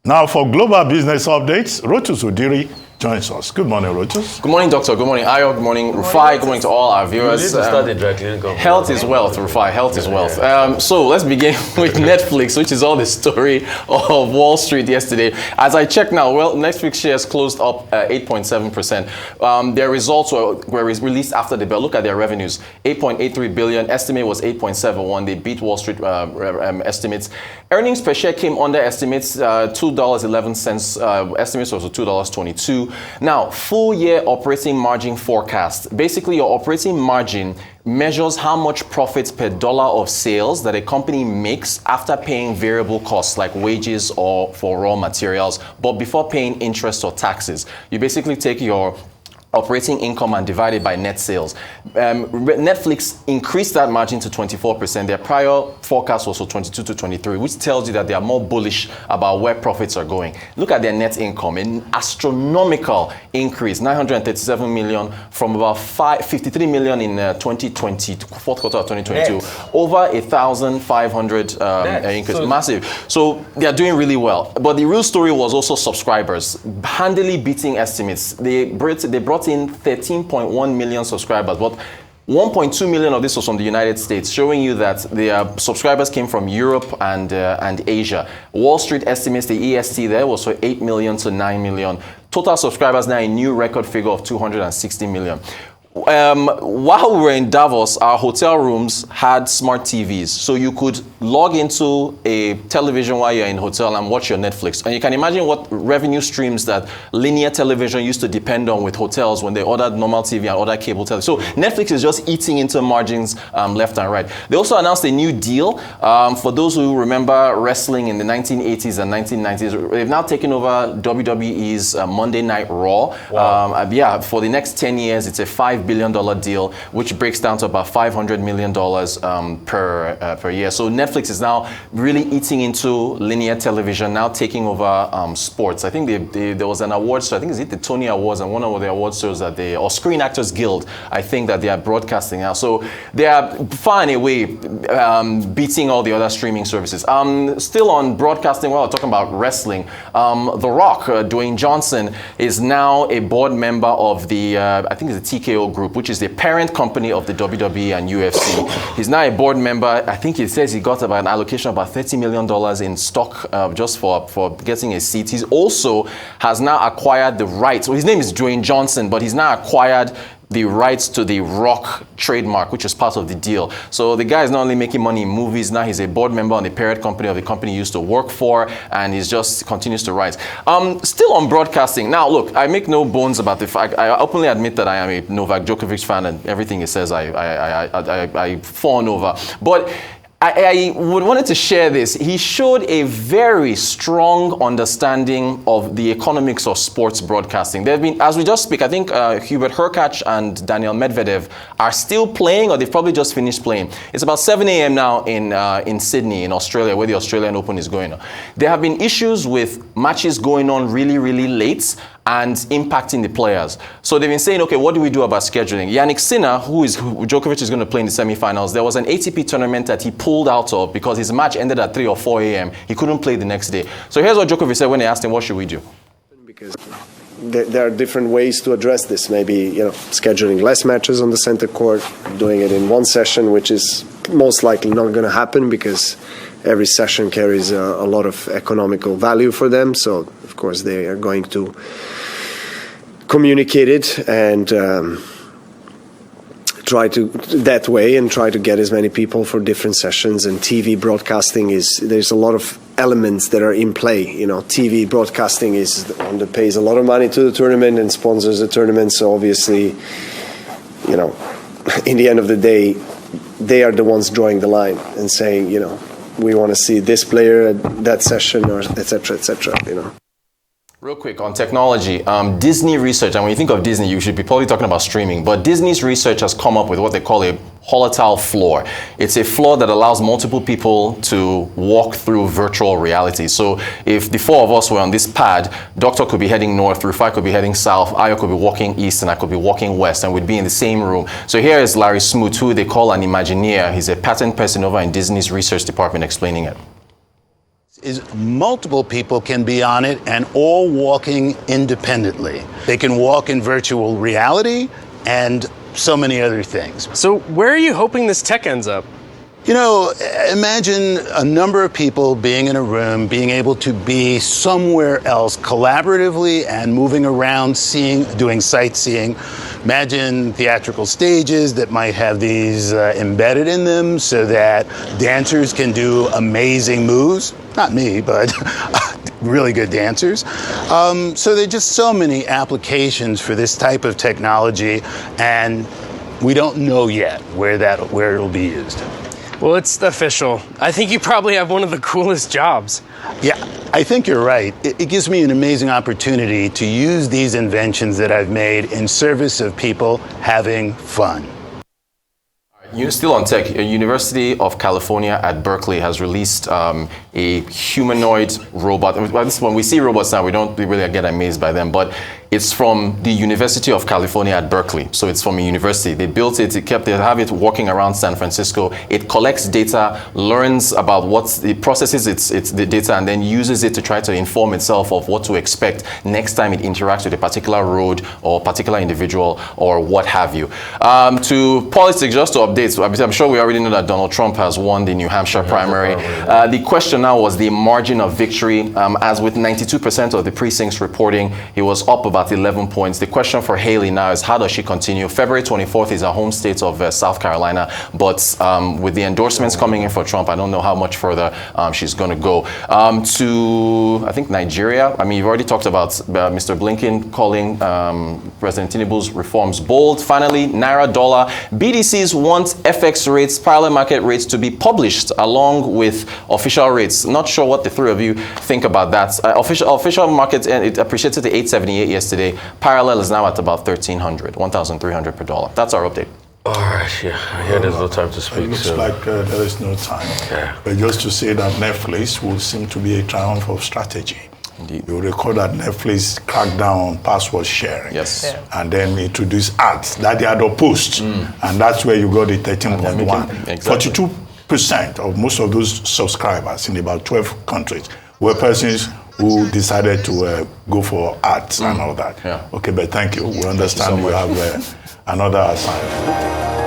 Now for global business updates, Rotus Oddiri joins us. Good morning, Rotus. Good morning, Doctor. Good morning, Ayo. Good morning, Rufai. Good morning to all our viewers. You need to start the dry cleaning company. Health is wealth, Rufai. Health is wealth. So let's begin with Netflix, which is all the story of Wall Street yesterday. As I check now, well, Netflix shares closed up 8.7%. Their results were released after the bell. Look at their revenues: 8.83 billion. Estimate was 8.71. They beat Wall Street estimates. Earnings per share came under estimates, $2.11. Estimates was $2.22. Now, full year operating margin forecast. Basically, your operating margin measures how much profits per dollar of sales that a company makes after paying variable costs like wages or for raw materials, but before paying interest or taxes. You basically take your operating income and divide it by net sales. Netflix increased that margin to 24%. Their prior forecast was for 22 to 23, which tells you that they are more bullish about where profits are going. Look at their net income, an astronomical increase, 937 million from about 53 million in 2020, fourth quarter of 2022, over 1,500 increase, so massive. So they are doing really well. But the real story was also subscribers, handily beating estimates. They brought in 13.1 million subscribers, but 1.2 million of this was from the United States, showing you that their subscribers came from Europe and Asia. Wall Street estimates the EST there was for 8 million to 9 million. Total subscribers now a new record figure of 260 million. While we were in Davos, our hotel rooms had smart TVs, so you could log into a television while you're in hotel and watch your Netflix. And you can imagine what revenue streams that linear television used to depend on with hotels when they ordered normal TV and ordered cable television. So Netflix is just eating into margins left and right. They also announced a new deal for those who remember wrestling in the 1980s and 1990s. They've now taken over WWE's Monday Night Raw. Wow. For the next 10 years, it's a $5 billion deal, which breaks down to about $500 million per year. So Netflix is now really eating into linear television, now taking over sports. I think there was an award show, I think it's the Tony Awards, and one of the award shows that or Screen Actors Guild, I think that they are broadcasting now. So they are far and away beating all the other streaming services. Still on broadcasting, while we're talking about wrestling, The Rock, Dwayne Johnson, is now a board member of the, I think it's the TKO Group, which is the parent company of the WWE and UFC. He's now a board member. I think he says he got about an allocation of about $30 million in stock just for getting a seat. He's also has now acquired the rights. Well, his name is Dwayne Johnson, but he's now acquired the rights to the Rock trademark, which is part of the deal. So the guy is not only making money in movies, now he's a board member on the parent company of the company he used to work for, and he just continues to rise. Still on broadcasting. Now, look, I make no bones about the fact, I openly admit that I am a Novak Djokovic fan, and everything he says I fawn over. But I wanted to share this. He showed a very strong understanding of the economics of sports broadcasting. There have been, as we just speak, I think Hubert Hurkacz and Daniel Medvedev are still playing, or they've probably just finished playing. It's about 7 a.m. now in Sydney, in Australia, where the Australian Open is going on. There have been issues with matches going on really, really late and impacting the players. So they've been saying, okay, what do we do about scheduling? Yannick Sinner, who Djokovic is going to play in the semifinals, there was an ATP tournament that he pulled out of because his match ended at 3 or 4 a.m. He couldn't play the next day. So here's what Djokovic said when they asked him, what should we do? Because there are different ways to address this. Maybe, scheduling less matches on the center court, doing it in one session, which is most likely not going to happen because every session carries a lot of economical value for them. So, of course, they are going to communicate it and try to that way and try to get as many people for different sessions. And TV broadcasting there's a lot of elements that are in play. TV broadcasting is the one that pays a lot of money to the tournament and sponsors the tournament. So obviously, in the end of the day, they are the ones drawing the line and saying, we want to see this player at that session, or et cetera, Real quick on technology, Disney research, and when you think of Disney, you should be probably talking about streaming, but Disney's research has come up with what they call a volatile floor. It's a floor that allows multiple people to walk through virtual reality. So if the four of us were on this pad, Doctor could be heading north, Rufai could be heading south, Ayo could be walking east, and I could be walking west, and we'd be in the same room. So here is Larry Smoot, who they call an Imagineer. He's a patent person over in Disney's research department explaining it. is multiple people can be on it and all walking independently. They can walk in virtual reality and so many other things. So where are you hoping this tech ends up? You know, imagine a number of people being in a room, being able to be somewhere else collaboratively and moving around, doing sightseeing. Imagine theatrical stages that might have these embedded in them so that dancers can do amazing moves. Not me, but really good dancers. So there are just so many applications for this type of technology, and we don't know yet where it'll be used. Well, it's official. I think you probably have one of the coolest jobs. Yeah, I think you're right. It gives me an amazing opportunity to use these inventions that I've made in service of people having fun. You're still on tech. University of California at Berkeley has released a humanoid robot. When we see robots now, we don't really get amazed by them, but it's from the University of California at Berkeley. So it's from a university. They built it, they have it walking around San Francisco. It collects data, learns about it processes the data, and then uses it to try to inform itself of what to expect next time it interacts with a particular road or particular individual or what have you. To politics, just to update, I'm sure we already know that Donald Trump has won the New Hampshire primary. The question now was the margin of victory. As with 92% of the precincts reporting, he was up about 11 points. The question for Haley now is, how does she continue? February 24th is her home state of South Carolina, but with the endorsements coming in for Trump, I don't know how much further she's going to go. To, I think, Nigeria. I mean, you've already talked about Mr. Blinken calling President Tinubu's reforms bold. Finally, Naira dollar. BDCs want FX rates, parallel market rates to be published along with official rates. Not sure what the three of you think about that. Official market, it appreciated to 878 yesterday. Parallel is now at about 1,300 per dollar. That's our update. All right, yeah, I hear there's no time to speak. It looks like there is no time. Yeah. But just to say that Netflix will seem to be a triumph of strategy. Indeed. You'll recall that Netflix cracked down on password sharing. Yes. Yeah. And then introduced ads that they had opposed. And that's where you got the 13.1. Exactly. 42% of most of those subscribers in about 12 countries were persons who decided to go for ads and all that. Yeah. Okay, but thank you. We understand you have another assignment.